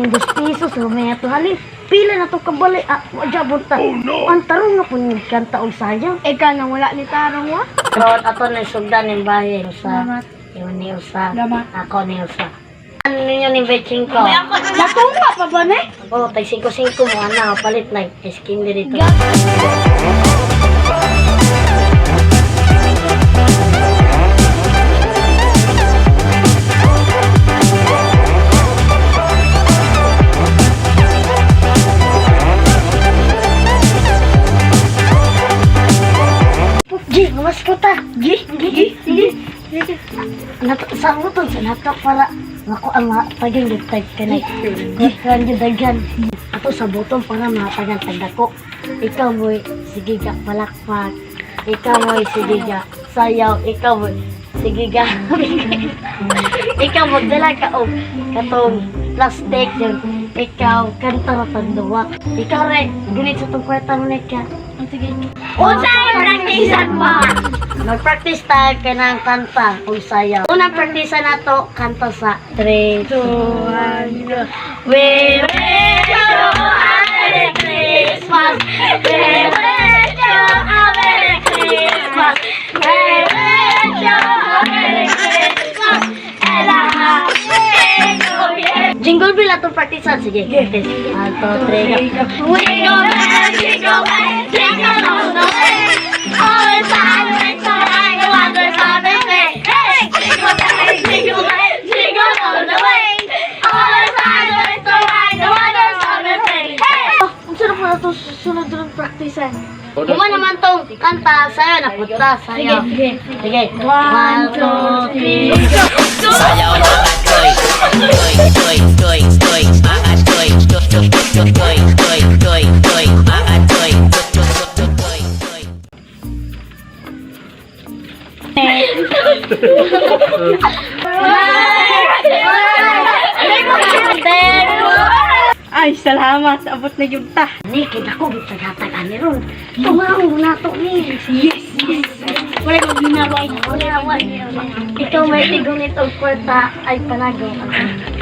yung 2 pesos, lumaya to halin. Pila na to kabali, wadya bunta. Oh no! Ang tarong nga po yung kanta o sayang. Eka nang wala ni tarong wa. Pero ato na sugdan ng bahay. Salamat. Yun ni Usa. Salamat. Ako ni Usa. Ano ninyo ni Betching ko? Natunga pa ba ne? Oo, tay 5-5 mo, ana, palit na. Skin dito. Gi, mas ko ta. Gi. Saan mo to? Sa natok para ako ang paging type ka na. Gikan yung daghan. Ako sa butong para matagan tagdako. Ikaw mo'y sige ka palakpak. Ikaw mo'y sige ka sayaw. Ikaw mo'y sige ka. Ikaw mo'y dala ka o katong plastic yun. Ikaw kanta na tanduwa. Ikaw rin, gunit sa itong kwarta mo na ka. Sige. Unsay praktisan mo? Mag-practice tayo ka ng kanta kung sayaw. Unang praktisa na to, kanta sa 3, 2, 1, go. We wish you a Merry Christmas. We wish you a Merry Christmas. We wish you a Merry Christmas. And a Happy New Year. Jingle bell atong praktisan. Sige, practice. 1, 2, 3, go. We go back, jingle all the way. All the time, it's alright, no wonders on the way. Hey, jingle all the way. All the time, it's alright, no wonders on the way. Hey! Ang sarap na ito susunod ng praktisan. Uma naman tong kanta, sayo na puta, sayo. Sige. 1, 2, 3, go! Sayaw na atoy, toy, toy, toy, atoy, toy, toy, toy, toy, toy, atoy, toy, toy. Ay, salamat. Abot na yun ta. Ni, kita ko, bitagatagan ni Ron. Tumawag mo na to, ni. Yes. Wala kong ginaway. Ikaw may tigunit o kwarta ay panago.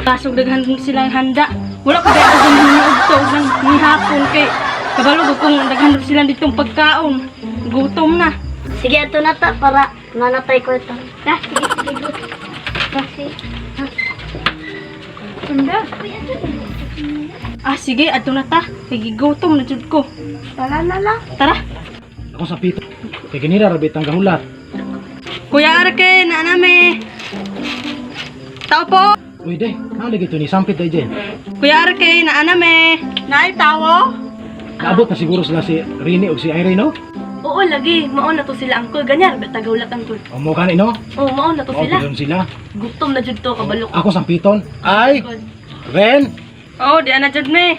Kasong daghan silang handa. Wala ko dahil kung hinuugto ng hapon kay kabalo ko kung daghan sila ditong pagkaon. Gutom na. Sige, ito na ta para nanatay kwarta. Na, sige. Kasi. Handa. Sige, ato na ta. Kay gutom na jud ko. Tara. Ako sa pito. Kaya ganira rabit ang gahulat. Kuya Arke, naaname. Tao po. Uy, day. Nakalig ito ni Sampit day, day. Kuya Arke, naaname. Naay tawo? Naabot na siguro sila si Rini o si Irene, no? Oo, lagi. Maon na to sila, angkol. Ganyan, tagawlat angkol. O mo ka no? Oo, maon na to O, sila. doon sila. Gutom na jud to, kabalo. Ako sa piton. Ay! Ren! Oo, di na jud me.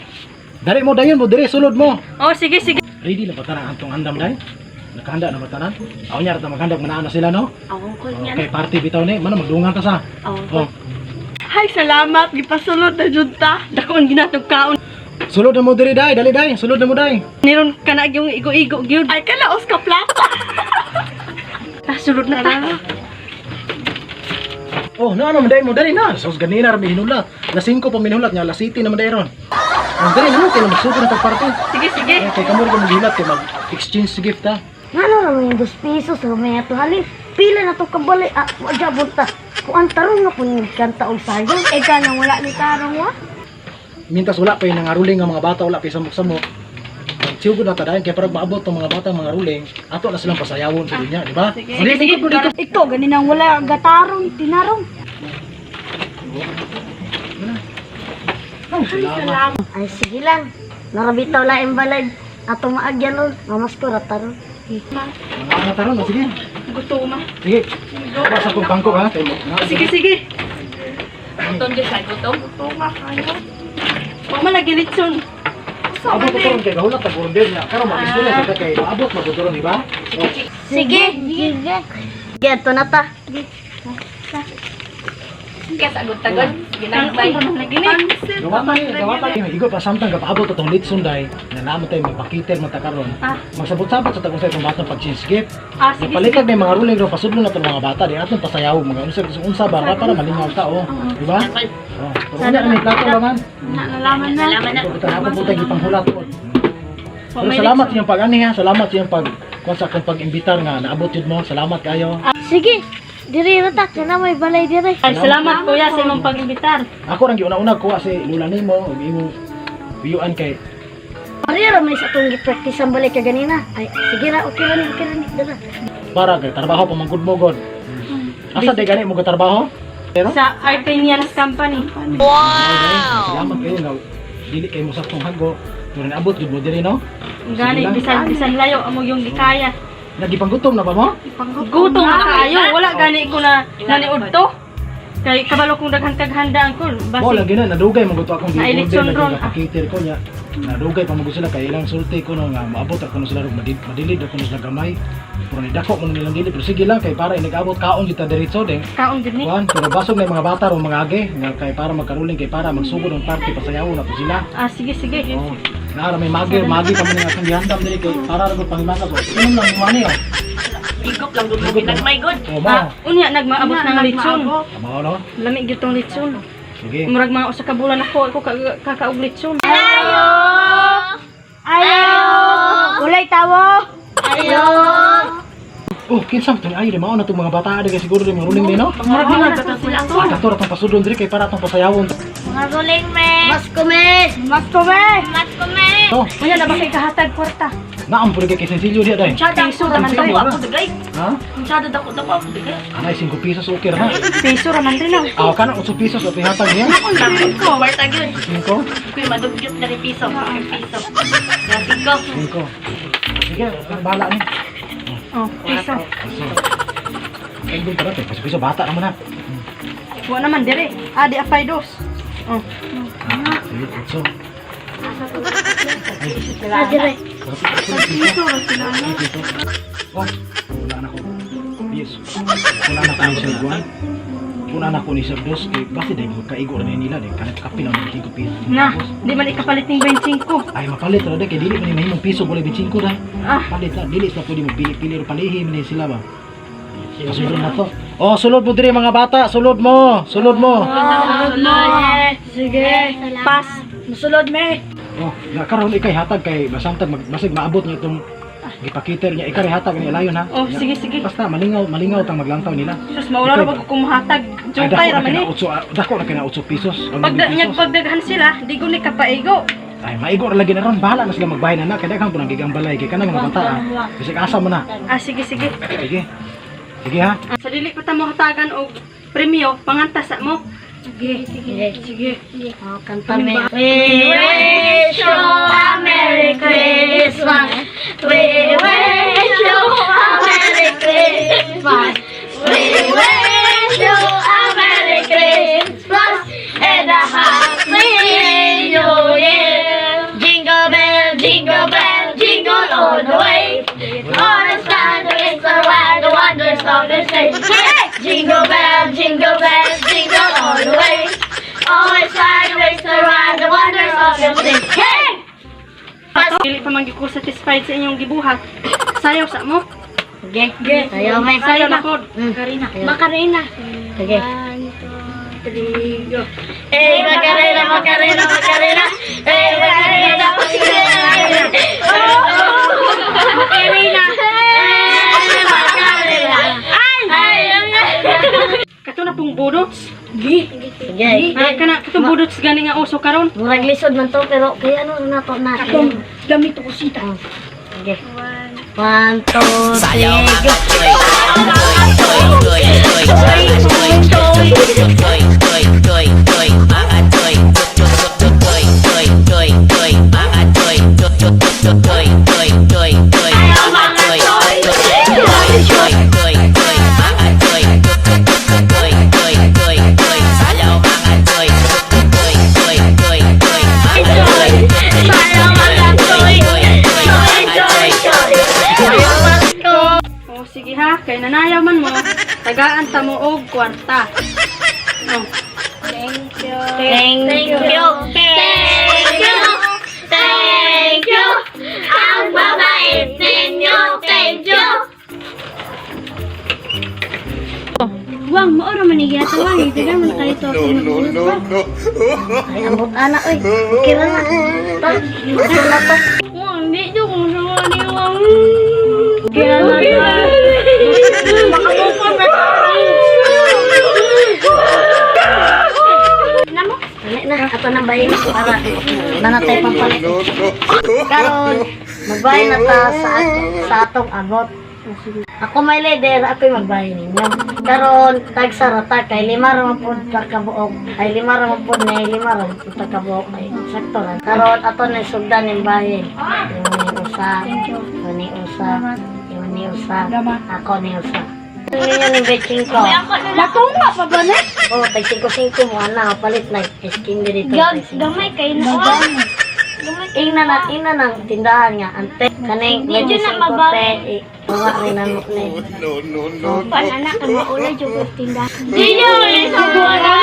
Dari mo dayon mo, dire, sulod mo. Oo, sige. Ready na ba tanan antong andam day? Nakahanda na ba tanan? Ako niya rata maghanda manaan na sila, no? Angkol Okay, party bitaw ni. Mana magdungan ta sa. Angkol. Oh. Hay, salamat. Gipasulod na jud ta. Dakon ginatog kaon. Sulod na mo dire day, dali day. Sulod na mo day. Niron ka na yung igo-igo gyud. Ay, kalaos ka plata. Sulod na ta. Oh, na ano day mo dali na. Sos ganina ra hinulat. Las 5 pa minulat nya, las 7 na man day ron. Ang dali na mo kay magsugod na party. Sige. Kay kamor ko maghilat kay mag-exchange gift ha. Ano naman yung 2 pesos, lumaya to halin. Pila na to kabali, wadya bunta. Kung ang tarong nga po yung kanta o sayang. Eka nang wala ni tarong wa. Mintas wala pa yung nangaruling nga mga bata, wala pa yung samok-samok. Siyugod na tadayan, kaya parang maabot ng mga bata, mga ruling, ato na silang pasayawon sa linya, di ba? Sige. Ikaw, ganinang wala gatarong, tinarong. Salamat. Ay, sige lang. Narabitaw lang yung balay. Ato maagyan ron, mamas ko rataron. Mga ano taron, sige. Gutom na. Sige. Basta kong bangko ha. Sige. Gutom dyan sa gutom. Gutom na kayo. Huwag man nagilitson. Abot ko taron kay gahulat na burundel niya. Pero mag-istorya sa kay abot magtuturon, di ba? Sige. Sige, ito na ta. Kaya sagot-tagot. Ginagmay. Gawatan. Igo pa samtang kapaabot atong litson day. Na namo tay magpakiter man ta karon. Magsabot-sabot sa tagong sa itong batang pag-change gift. Sige. Palikag na yung mga ruling ro pasudlo na itong mga bata di atong pasayaw mga unsa ba para malingaw ta oh. Di ba? Oh, pero may plato laman. Nalaman na. Ito na po tayo ipanghulat po. Pero salamat yung pag-ani ha, salamat yung pag kung sa akong pag-imbitar nga naabot yun mo. Salamat kayo. Sige, diri rata kana may balay diri. Ay, salamat kuya sa imong pag-imbitar. Ako nang giuna-una ko si lula nimo ug imo biyuan kay Marira may sa tong gi-practice ang balay ka ganina. Ay, sige ra, okay ra ni dala. para kay trabaho pa manggod mo god. Asa day gani mo ka trabaho? Pero Sa Artenians Company. salamat kayo nga dili kay mo saktong hago. Pero naabot gud mo diri no? Gani, bisan layo amo yung gikaya. Nagipanggutom na ba mo? Gutom na kayo. Wala gani ko na naniud to. Kay kabalo kong daghang-taghandaan ko. Mo Basi. lagi na nadugay mo gusto akong Naelitsyon gi-order ron. lagi kapakiter ko nya. Nadugay pa mo sila kay ilang sulti ko no nga maabot ako no sila ro madilid ako no sila gamay. Pero ni dako mo nilang dili pero sige lang kay para inigabot kaon kita diretso ding. Kaon din ni. Kuan, pero basog na yung mga bata ro mga age nga kay para magkaruling kay para magsugod ng party pasayaw na to sila. Sige. Oh, naara may magi pa man nga kung gihandam diri kay para ra pangimanga ko. Inom lang mo ani oh. Igop lang gud mo ginagmay gud. Oh, mo. Unya nagmaabot ng litson. Amo no. Lamig gyud tong litson. Sige. Murag mga usa ka bulan ako kakaog litson. Ayo! Ulay tawo! Ayo! Oh, kinsa to ni ayo di mao na tong mga bata diri siguro di mga ruling din no. Murag mga gatan sila to. Kato ra tong pasudon diri kay para tong pasayawon. Mga guling me! Mas kumis! Mas kumis! Mas kumis! To, Unya na ba kay kahatag kwarta? naam pud kay sensilyo dia day. Piso ra man Dako rin. ako dagay. Ha? Masyado dako ako dagay. Anay 5 pesos okay ra na. Piso ra man rin. Ah, kana 8 pesos at ihatag niya. Ko barta gyud. 5. Kuy madugyot na rin piso. Piso. Gasig ko. 5. Sige, bahala ni. Oh, piso. Ay, doon tara, piso bata naman ha. Wa naman dire. Di apay dos. Oh. Sige, so. Adire. Piso ra sila. Oh, wala na ko. Yes. Wala na ko ni Sir Juan. Wala na ko ni Sir Dos. Kaya basta dahil magkaigo rin nila. Dahil kanat kapil ang 5 pesos. Na, di man ikapalit ng 25. Ay, mapalit na dahil. Kaya dili man yung mahimong piso. Wala 25 dahil. Ah, Palit na. Dili sila pwede magpili-pili. Palihim na sila ba? Kasulod na to. Oh, sulod mo diri mga bata. Sulod mo. Sulod mo. sige. Pas. Musulod me. Oh, karon ikay hatag kay basantag basig maabot niya itong gipakiter niya ikay hatag ni layon ha. Oh, sige. Basta malingaw tang maglantaw nila. Sus, maula ra ba ko kumuhatag. Jukay ra man ni. Dako na kina 8 pesos. Pagdaghan sila, di ko ni kapaigo. Ay maigo ra lagi na ron bahala na sila magbahay na kay daghang punang gigang balay kay kanang mga bata ha. Bisig asa mo na. Sige. Sige. Sige ha. Sa dili pa ta mo hatagan og premyo, pangantasa mo. Sige. Oh, kanta me. We wish you a Merry Christmas. We wish you a Merry Christmas. We wish you a Merry Christmas and a Happy New Year. Jingle bell, jingle all the way. On the stand is the ride, the wonders of the day. Jingle bell, jingle all the way. Always try to raise the ride, the wonders of the day. Hey! Dili pa man gyud ko satisfied sa inyong gibuhat. Sayaw sa mo. Sige. Sayo may Sayaw na pod. Macarena. Macarena. Sige. 1, 2, 3, go. Hey, Macarena. Hey, Macarena, Macarena. Macarena. Macarena. Kato na pong budots. Sige. Kana katong budots gani nga uso karon. Murag lisod man to, pero kaya ano na to natin. Damit ko sita. Sige. 1, 2, Sayaw 3, mga go. toy. Oh, sige ha, kay nanayaw man mo, tagaan ta mo og kwarta. Oh. Thank you. Wang, maura manigya tawang. Itigan mo na kayo to. Ay, ambot anak, oy. Okay na na. To, ito na to. Wang, di dyo kung sama ni Wang. Kaya na ba? Makapupon na Namo? Dali na, ato na bayin ko para nanatay pampalit. Karon, magbayin na ta sa atong abot. Ako may leader, ako'y magbayin ninyo. Karon, tagsarata kay 5 ra po kabuok. Ay 5 ra po na 5 ra po kabuok. Ay sakto lang. Karon ato na sugdan ng bahin. Yung usa, yung ni usa, yung ni usa, ako ni usa. Ano yun yung betching ko? Matunga pa ba na? Oh, tag 5-5 mo ana, palit na. Skin dito. Gamay kayo na. Ina na tindahan nga. Ante, kaning Hindi medyo na mabawi. pe. Uwa rin ang mukne. Pananak ang maulay yung tindahan. Di nyo, isang buwan na.